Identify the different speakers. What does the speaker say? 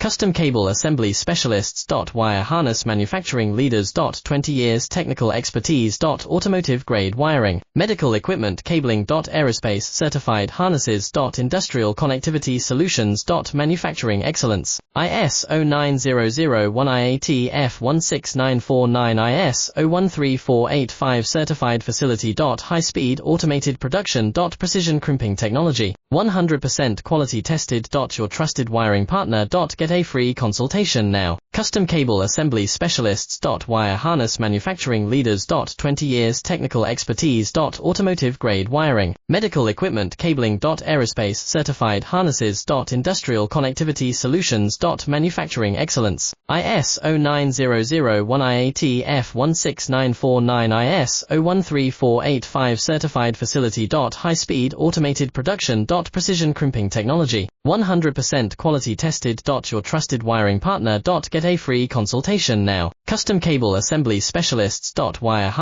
Speaker 1: Custom Cable Assembly Specialists. Wire Harness Manufacturing Leaders. 20 years Technical Expertise. Automotive Grade Wiring, Medical Equipment Cabling. Aerospace Certified Harnesses. Industrial Connectivity Solutions. Manufacturing Excellence, ISO 9001 IAT F16949 ISO 13485 Certified Facility. High Speed Automated Production. Precision Crimping Technology, 100% Quality Tested. Your trusted wiring partner. Get a free consultation now. Custom Cable Assembly Specialists. Wire Harness Manufacturing Leaders. 20 years Technical Expertise. Automotive Grade Wiring, Medical Equipment Cabling. Aerospace Certified Harnesses. Industrial Connectivity Solutions. Manufacturing Excellence, ISO 9001 IAT F16949 ISO 13485 Certified Facility. High Speed Automated Production. Precision Crimping Technology, 100% Quality Tested. Your trusted wiring partner. Get a free consultation now. Custom Cable Assembly Specialists. Wire